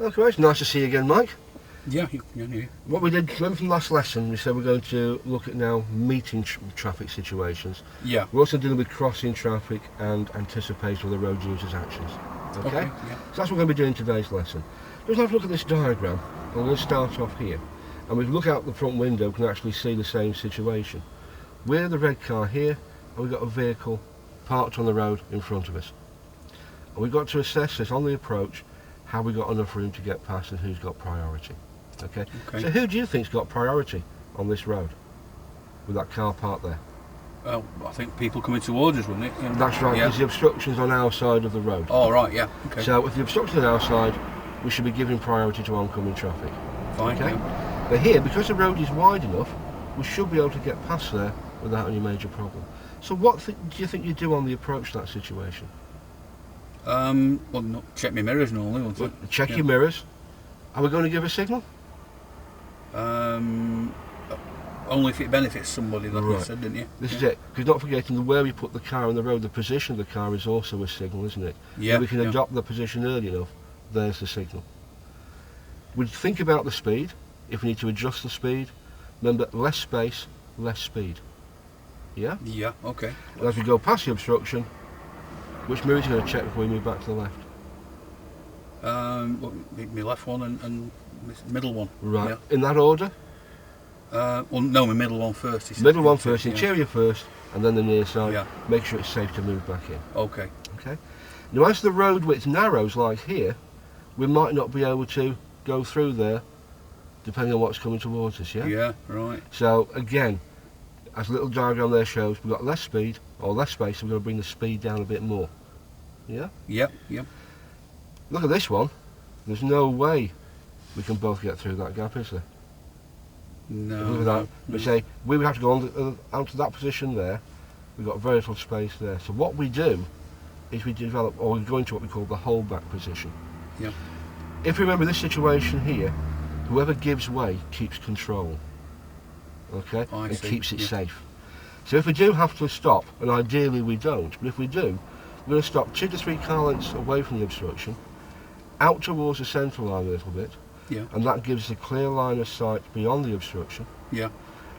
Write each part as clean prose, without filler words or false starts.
Okay, it's nice to see you again, Mike. Yeah. What we did, remember from last lesson, we said we're going to look at now meeting traffic situations. Yeah. We're also dealing with crossing traffic and anticipation of the road users' actions. Okay? Yeah. So that's what we're going to be doing in today's lesson. Just have a look at this diagram. I'm going to start off here. And we look out the front window, we can actually see the same situation. We're the red car here, and we've got a vehicle parked on the road in front of us. And we've got to assess this on the approach, how we got enough room to get past and who's got priority. Okay? So who do you think's got priority on this road with that car parked there? Well, I think people coming towards us, wouldn't it? Yeah. That's right, because the obstruction's on our side of the road. Oh, right, yeah. Okay. So with the obstruction on our side, we should be giving priority to oncoming traffic. Fine, okay? Yeah. But here, because the road is wide enough, we should be able to get past there without any major problem. So what do you think you do on the approach to that situation? Well, check my mirrors normally, won't I? Check your mirrors. Are we going to give a signal? Only if it benefits somebody, like you said, didn't you? This is it. Because not forgetting, the where we put the car on the road, the position of the car is also a signal, isn't it? Yeah. If we can adopt the position early enough, there's the signal. We'd think about the speed. If we need to adjust the speed, remember, less space, less speed. Yeah? Yeah, okay. And as we go past the obstruction, which mirror is going to check before we move back to the left? Well, my left one and my middle one. Right. Yeah. In that order? Well, no, my middle one first. Middle one first, interior first, and then the near side. Yeah. Make sure it's safe to move back in. Okay. Okay. Now, as the road width narrows like here, we might not be able to go through there, depending on what's coming towards us. Yeah. Yeah. Right. So again, as the little diagram there shows, we've got less speed or less space, so we're going to bring the speed down a bit more. Yeah. Yep. Yep. Look at this one. There's no way we can both get through that gap, is there? No. Look at that. We say we would have to go onto that position there. We've got very little space there. So what we do is we develop, or we go into what we call the holdback position. Yeah. If you remember this situation here, whoever gives way keeps control. Okay? And keeps it safe. So if we do have to stop, and ideally we don't, but if we do, we're going to stop 2 to 3 car lengths away from the obstruction, out towards the centre line a little bit, and that gives us a clear line of sight beyond the obstruction,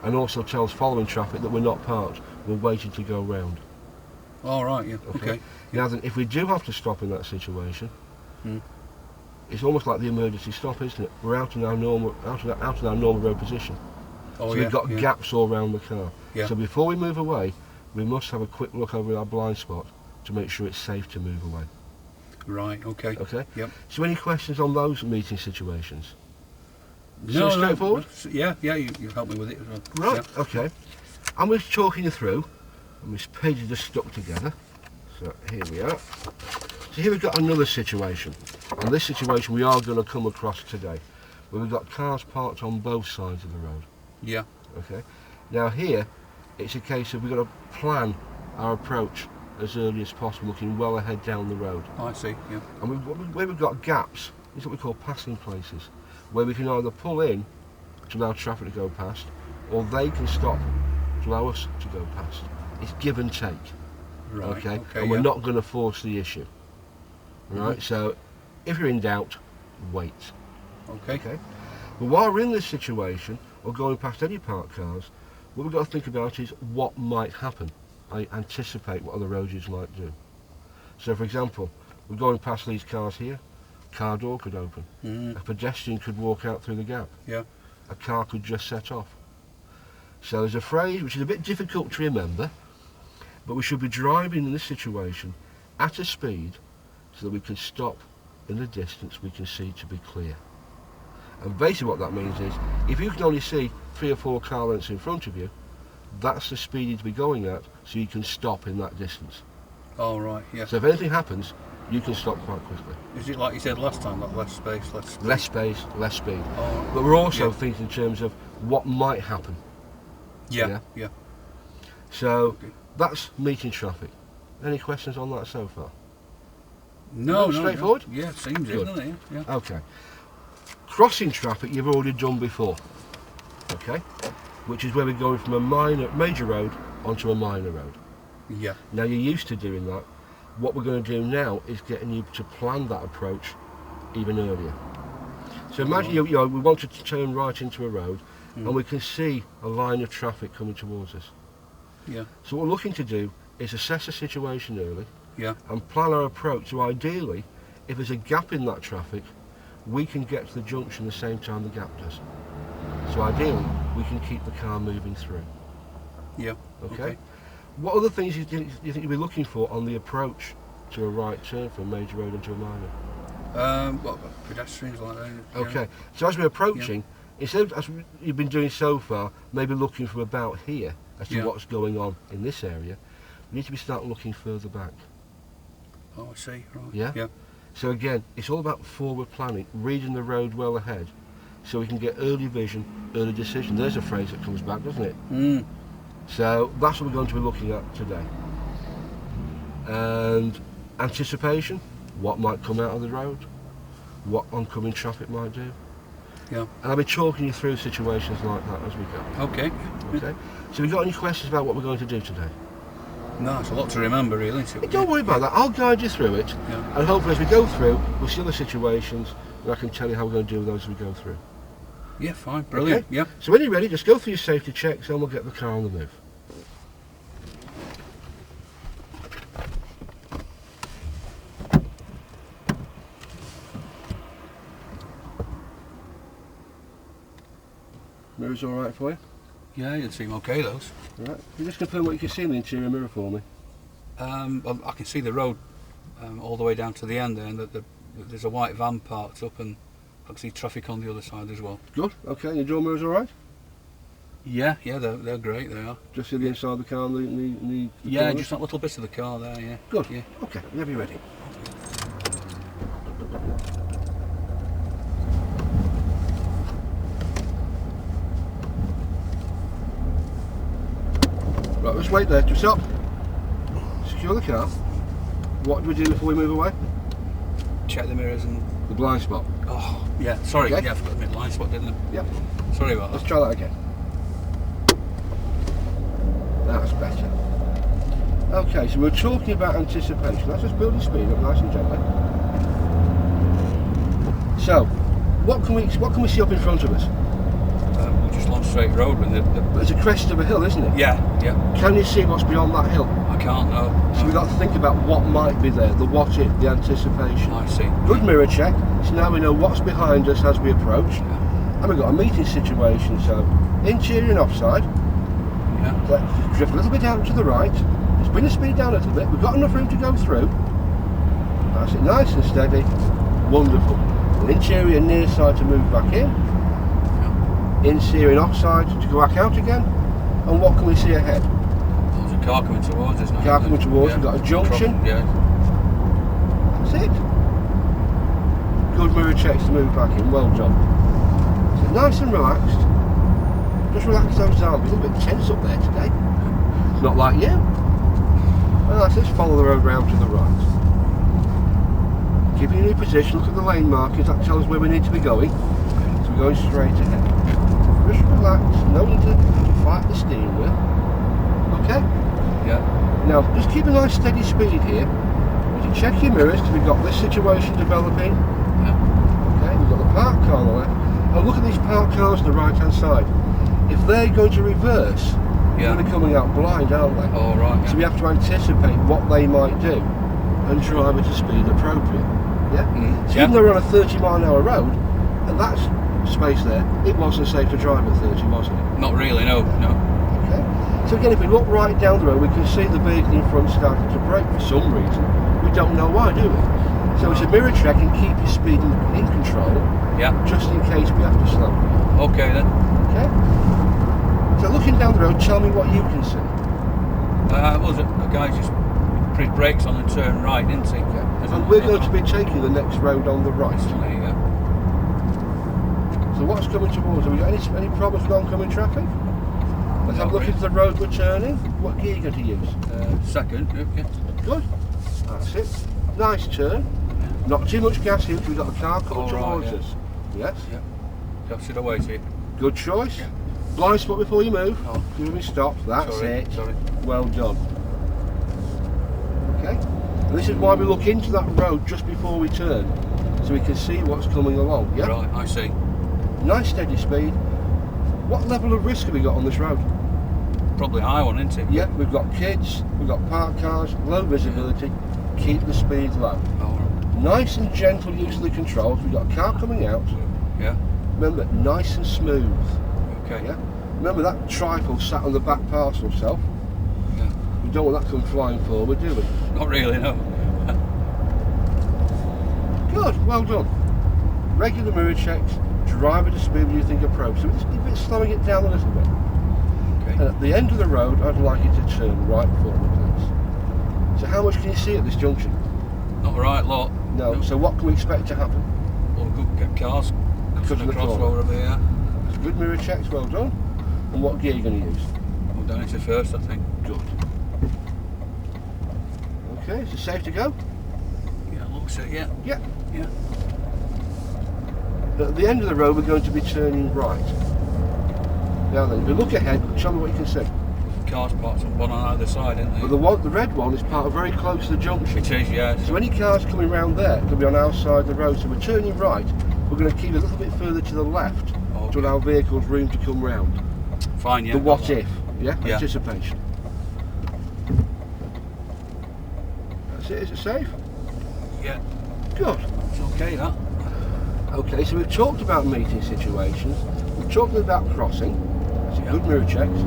and also tells following traffic that we're not parked, we're waiting to go round. All right, yeah, okay. Now then, if we do have to stop in that situation, it's almost like the emergency stop, isn't it? We're out in our normal, out in our normal road position. Oh, so we've got gaps all around the car. Yeah. So before we move away, we must have a quick look over our blind spot to make sure it's safe to move away. Right, okay. Okay? Yep. So any questions on those meeting situations? No, straightforward? Yeah, you helped me with it. Right, okay. I'm just talking you through, and this page is just stuck together. So here we are. So here we've got another situation. And this situation we are going to come across today, where we've got cars parked on both sides of the road. Yeah. Okay. Now here, it's a case of we've got to plan our approach as early as possible, looking well ahead down the road. I see, yeah. And where we've got gaps, is what we call passing places, where we can either pull in to allow traffic to go past, or they can stop to allow us to go past. It's give and take. Right. Okay. And we're not going to force the issue. Right. So, if you're in doubt, wait. Okay. But while we're in this situation, or going past any parked cars, what we've got to think about is what might happen. I anticipate what other road users might do. So, for example, we're going past these cars here. Car door could open. A pedestrian could walk out through the gap. Yeah. A car could just set off. So there's a phrase which is a bit difficult to remember, but we should be driving in this situation at a speed so that we can stop in the distance we can see to be clear. And basically what that means is, if you can only see 3 or 4 car lengths in front of you, that's the speed you need to be going at so you can stop in that distance. Oh, right, yeah. So if anything happens, you can stop quite quickly. Is it like you said last time, like less space, less speed? Less space, less speed. Oh, but we're also thinking in terms of what might happen. Yeah. So that's meeting traffic. Any questions on that so far? No, straightforward? No. Yeah, it seems, doesn't it? Yeah. Okay. Crossing traffic you've already done before. Okay? Which is where we're going from a major road onto a minor road. Yeah. Now you're used to doing that. What we're going to do now is getting you to plan that approach even earlier. So imagine you know, we want to turn right into a road, and we can see a line of traffic coming towards us. Yeah. So what we're looking to do is assess the situation early, Yeah. and plan our approach. So ideally, if there's a gap in that traffic, we can get to the junction the same time the gap does. So ideally, we can keep the car moving through. Yeah. Okay. What other things do you think you'll be looking for on the approach to a right turn from a major road into a minor? What pedestrians like that? Okay. So as we're approaching, instead of as you've been doing so far, maybe looking from about here as to what's going on in this area, we need to be starting looking further back. Oh, I see. Right. Yeah. Yeah. So again, it's all about forward planning, reading the road well ahead, so we can get early vision, early decision. There's a phrase that comes back, doesn't it? So that's what we're going to be looking at today. And anticipation, what might come out of the road, what oncoming traffic might do. Yeah. And I'll be talking you through situations like that as we go. Okay. Okay. So have you got any questions about what we're going to do today? No, it's a lot to remember, really. Hey, don't worry about that. I'll guide you through it. Yeah. And hopefully as we go through, we'll see other situations and I can tell you how we're going to deal with those as we go through. Yeah, fine. Brilliant. Okay? Yeah. So when you're ready, just go through your safety checks and we'll get the car on the move. Mirrors all right for you? Yeah, it seem okay, those. Right. Can you just confirm what you can see in the interior mirror for me? Well, I can see the road all the way down to the end there, and there's a white van parked up, and I can see traffic on the other side as well. Good. Okay. And your door mirrors all right? Yeah, they're great. They are. Just see the inside of the car and the Yeah, corners? just that little bit of the car there. Yeah. Good. Yeah. Okay. Whenever you're ready. Right, let's wait there. Just stop. Secure the car. What do we do before we move away? Check the mirrors and. The blind spot. Oh, yeah. Sorry. Okay. Yeah, I forgot the midline spot, didn't I? Yep. Sorry about Let's that. try that again. That's better. Okay, so we're talking about anticipation. Let's just build the speed up nice and gently. So, what can we see up in front of us? We're just on straight road with There's a crest of a hill, isn't it? Yeah. Can you see what's beyond that hill? I can't know. So we've got to think about what might be there, the what if, the anticipation. I see. Good mirror check, so now we know what's behind us as we approach. Yeah. And we've got a meeting situation, so interior and offside. Yeah. Let's drift a little bit out to the right. Just bring the speed down a little bit. We've got enough room to go through. That's it, nice and steady. Wonderful. An interior and near side to move back in. Interior and offside to go back out again. And what can we see ahead? There's a car coming towards us now. Car coming towards, we've got a junction. Yeah. That's it. Good mirror checks to move back in, well done. So nice and relaxed. Just relax those arms, a little bit tense up there today. Not like you. Well, let's just follow the road round to the right. Keep your new position, look at the lane markers, that tells us where we need to be going. So we're going straight ahead. Just relax, no need to fight the steering wheel. Okay? Yeah. Now, just keep a nice steady speed here. You can check your mirrors because we've got this situation developing. Yeah. Okay, we've got the parked car on the left. And look at these parked cars on the right hand side. If they're going to reverse, they're going to be coming out blind, aren't they? Oh, right. Yeah. So we have to anticipate what they might do and drive at a speed appropriate. Yeah? So even though we're on a 30-mile-an-hour road, and that's space there, it wasn't safe to drive at 30, wasn't it? Not really, no. Okay. So again, if we look right down the road, we can see the vehicle in front starting to brake for some reason. We don't know why, do we? So it's a mirror check and keep your speed in control. Yeah. Just in case we have to slow. Okay then. Okay. So looking down the road, tell me what you can see. Well, the guy just put his brakes on and turned right, didn't he? Okay. And we're going to be taking the next road on the right. There you go. So what's coming towards us? Have we got any problems with oncoming traffic? Let's have a look into the road we're turning. What gear are you going to use? Second. Yeah. Good. That's it. Nice turn. Not too much gas here because we've got the car coming towards us. Yes? Yeah. That should have waited. Good choice. Yeah. Blind spot before you move. Oh. Give me stop. That's it. Sorry. Well done. Okay. And this is why we look into that road just before we turn. so we can see what's coming along. Yeah. Right, I see. Nice steady speed. What level of risk have we got on this road? Probably a high one, isn't it? Yeah, we've got kids, we've got parked cars, low visibility. Keep the speed low. Oh, Nice and gentle use of the controls. We've got a car coming out. yeah. Remember, nice and smooth. Okay. Yeah. Remember that tripod sat on the back parcel shelf. Yeah. We don't want that to come flying forward, do we? Not really, no. Good, well done. Regular mirror checks, drive at a speed you think appropriate. So it's a bit slowing it down a little bit. Okay. And at the end of the road, I'd like you to turn right for me, please. So how much can you see at this junction? Not a right lot. No. So what can we expect to happen? Well, good get cars Cutting coming the across corner. over here. Good mirror checks, well done. And what gear are you going to use? I'm down into first, I think. Good. Okay, is it safe to go? Yeah, looks it, yeah. Yeah. Yeah. At the end of the road, we're going to be turning right. Now then, if you look ahead, show me what you can see. Cars parked on one on either side, isn't But there? the red one is parked very close to the junction. It is, yeah. So any cars coming round there could be on our side of the road. So we're turning right. We're going to keep a little bit further to the left to allow vehicles room to come round. Fine, yeah. The what if, yeah? Yeah. Anticipation. That's it, is it safe? Yeah. Good. It's okay, that. Okay, so we've talked about meeting situations. We've talked about crossing. That's a Yeah. good mirror checks.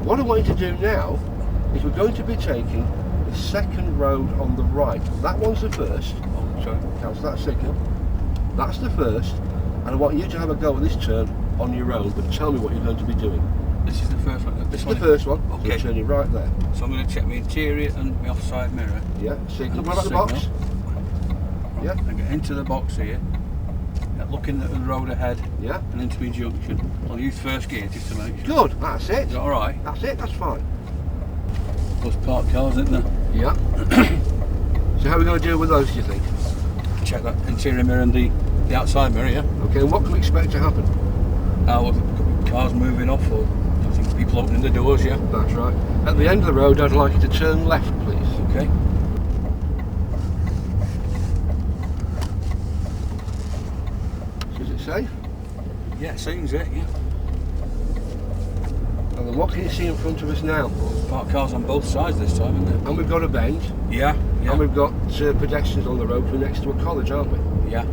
What I want you to do now is we're going to be taking the second road on the right. That one's the first. Oh, sorry. Cancel that signal. That's the first. And I want you to have a go at this turn on your own, but tell me what you're going to be doing. This is the first one. This is the first one. So Okay. you're turning right there. So I'm going to check my interior and my offside mirror. Yeah, signal. And What about the box? Right, Yeah. I get into the box here, looking at the road ahead Yeah. and into my junction. I'll use first gear just to make sure. Good, that's it. Is that alright? That's it, that's fine. Plus parked cars, isn't there? Yeah. So how are we going to deal with those, do you think? Check that interior mirror and the outside mirror, yeah. Okay, and what can we expect to happen? Well, cars moving off, or I think people opening the doors, yeah. That's right. At the end of the road, I'd like you to turn left, please. Okay. So is it safe? Yeah, seems it, yeah. And then what can you see in front of us now? Parked cars on both sides this time, isn't And we've got a bend, there? Yeah, and we've got pedestrians on the road. We're next to a college, aren't we? yeah.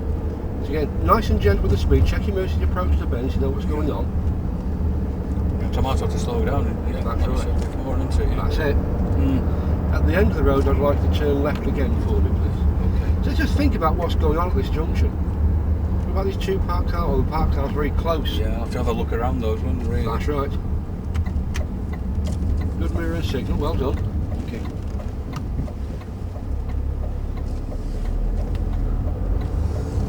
So again, nice and gentle with the speed. Check your mirrors as you approach the bend, so you know what's going on. So I might have to slow down. Yeah, That's like you right. said before, isn't it? Yeah. That's it. Mm. At the end of the road, I'd like to turn left again for me, please. Okay. So just think about what's going on at this junction. What about these two parked cars? Well, the parked cars very close. Yeah, I'll have to have a look around those ones, really. That's right. Good mirror and signal, well done. Okay.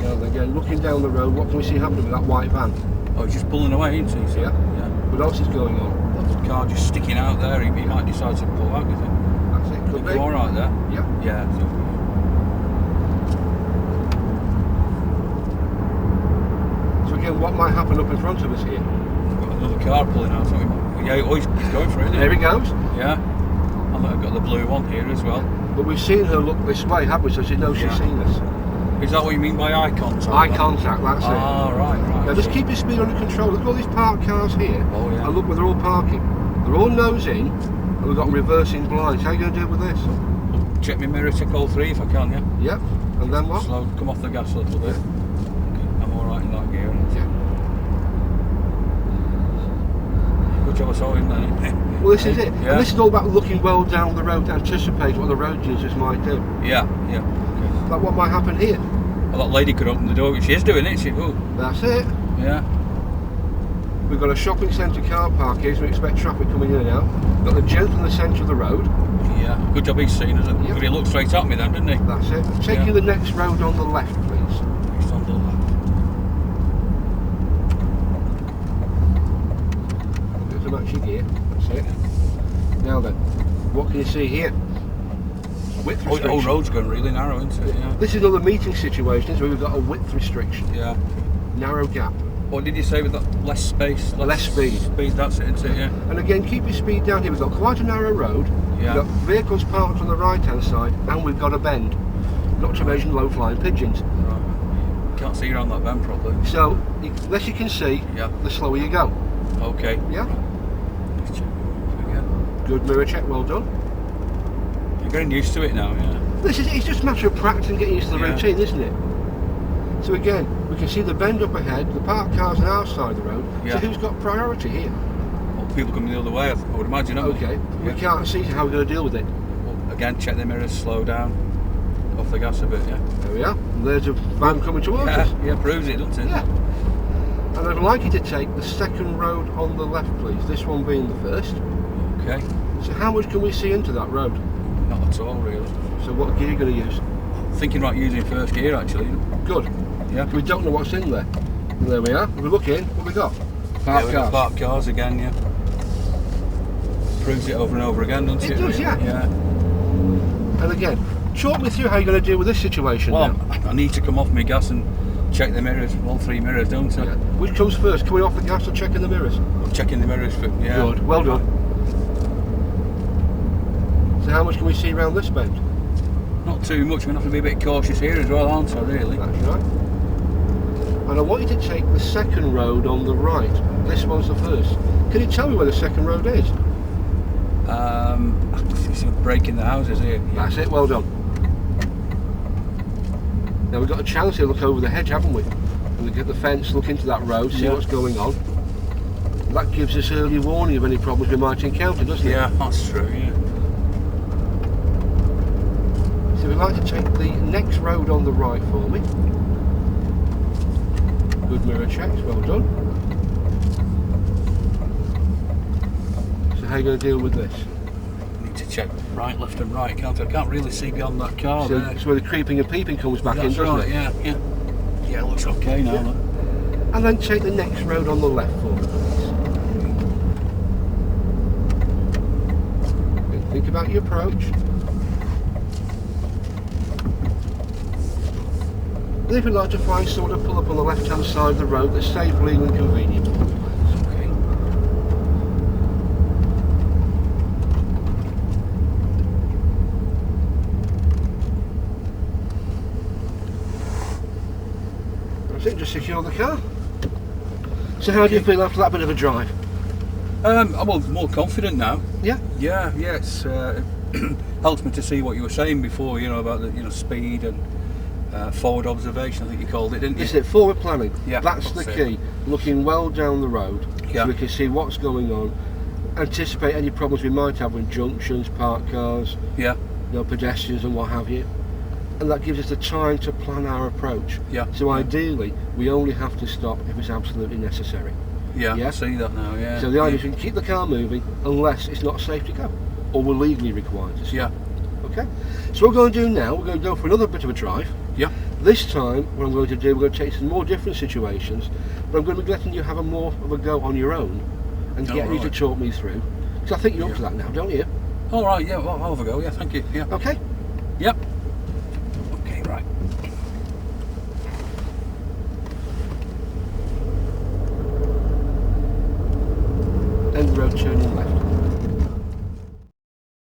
Now then, again, looking down the road, what can we see happening with that white van? Oh, he's just pulling away, isn't he? So, Yeah. Yeah. What else is going on? The car just sticking out there. He might decide to pull out, do you think? That's it, could Think be. all right there? Yeah. Yeah. So, So again, what might happen up in front of us here? we've got another car pulling out. So yeah, oh, he's going for it, isn't he? There he goes. Yeah. And I've got the blue one here as well. But we've seen her look this way, haven't we? So she knows she's Yeah. seen us. Is that what you mean by eye contact? Eye contact, that's it. Ah, right. Now just keep your speed under control. Look at all these parked cars here. Oh, yeah. And look where they're all parking. They're all nose in, and we've got reversing blinds. How are you going to deal with this? Check my mirror, check all three if I can, yeah? Yep. And then what? Slow, come off the gas a little bit. Okay. I'm alright in that gear. Yeah. Good job I saw him then. Well, this is it. Yeah. And this is all about looking well down the road to anticipate what the road users might do. Yeah, yeah. Okay. Like what might happen here. Well, that lady could open the door, which she is doing it. Oh, That's it. yeah. We've got a shopping centre car park here, so we expect traffic coming in and out. Got the gent in the centre of the road. Yeah. Good job he's seen us. Yep. But he looked straight at me then, didn't he? That's it. Taking Yeah. the next road on the left, please. He's on the left. Go to match your gear. That's it. Now then, what can you see here? Width Oh, the restriction. whole road's going really narrow, isn't it? Yeah. This is another meeting situation where we've got a width restriction. Yeah. Narrow gap. What did you say with that? Less space? Less speed. Speed, that's it, isn't it? Yeah. And again, keep your speed down here. We've got quite a narrow road. Yeah. We've got vehicles parked on the right hand side, and we've got a bend. Not to mention low flying pigeons. Right. Can't see around that bend properly. So, unless you can see, Yeah. the slower you go. Okay. Yeah? Let's check again. Good mirror check, well done. You're getting used to it now, yeah. It's just a matter of practice and getting used to the Yeah. routine, isn't it? So again, we can see the bend up ahead, the parked cars on our side of the road, Yeah. so who's got priority here? Well, people coming the other way, I would imagine. Haven't Okay, they? we can't see how we're going to deal with it. Well, again, check the mirrors, slow down, off the gas a bit, yeah. There we are, and there's a van coming towards us. Yeah, proves it, doesn't it? Yeah. And I'd like you to take the second road on the left, please, this one being the first. Okay. So how much can we see into that road? Not at all, really. So what gear are you going to use? Thinking about using first gear, actually. Good. Yeah. We don't know what's in there. And there we are. If we look in, what we got? Parked We've cars. got parked cars again, yeah. Proves it over and over again, doesn't it? It does, yeah. Yeah. And again, talk me through how you're going to deal with this situation Well, now. I need to come off my gas and check the mirrors, all three mirrors, don't I? Yeah. Which comes first, coming off the gas or checking the mirrors? I'm checking the mirrors for, yeah. Good, well done. So how much can we see around this bend? Not too much, I'm going to have to be a bit cautious here as well, aren't I, really? That's right. And I want you to take the second road on the right. This one's the first. Can you tell me where the second road is? I can see breaking the houses here. Yeah. That's it, well done. Now we've got a chance here to look over the hedge, haven't we? And get the fence, look into that road, see Yeah. what's going on. That gives us early warning of any problems we might encounter, doesn't it? Yeah, that's true, yeah. So we'd like to take the next road on the right for me. Good mirror checks, well done. So how are you going to deal with this? I need to check right, left and right, can't I? I can't really see beyond that car So there. it's where the creeping and peeping comes back in, That's doesn't right, it? yeah, yeah. Yeah, it looks okay now. Yeah. Look. And then take the next road on the left for me, please. Think about your approach. And if you'd like to find someone to pull up on the left-hand side of the road that's safe, legal and convenient. Okay. That's it, just secure the car. So how do you feel after that bit of a drive? I'm more confident now. Yeah? Yeah, it's helps me to see what you were saying before, you know, about the speed and forward observation, I think you called it, didn't you? This is it, forward planning. Yeah, that's the that's key. Looking well down the road, Yeah. so we can see what's going on, anticipate any problems we might have with junctions, parked cars, Yeah, pedestrians and what have you. And that gives us the time to plan our approach. yeah. So ideally, we only have to stop if it's absolutely necessary. Yeah, Yeah. I see that now, yeah. So the idea is we can keep the car moving unless it's not safe to go, or we're legally required to stop. Yeah, Okay? So what we're going to do now, we're going to go for another bit of a drive. yeah. This time, what I'm going to do, we're going to take some more different situations, but I'm going to be letting you have a more of a go on your own and Oh, getting you to right. talk me through. Because I think you're up to that now, don't you? All right, yeah, well, I'll have a go, yeah, thank you. Yeah. Okay? Yep. Okay, right. End the road turn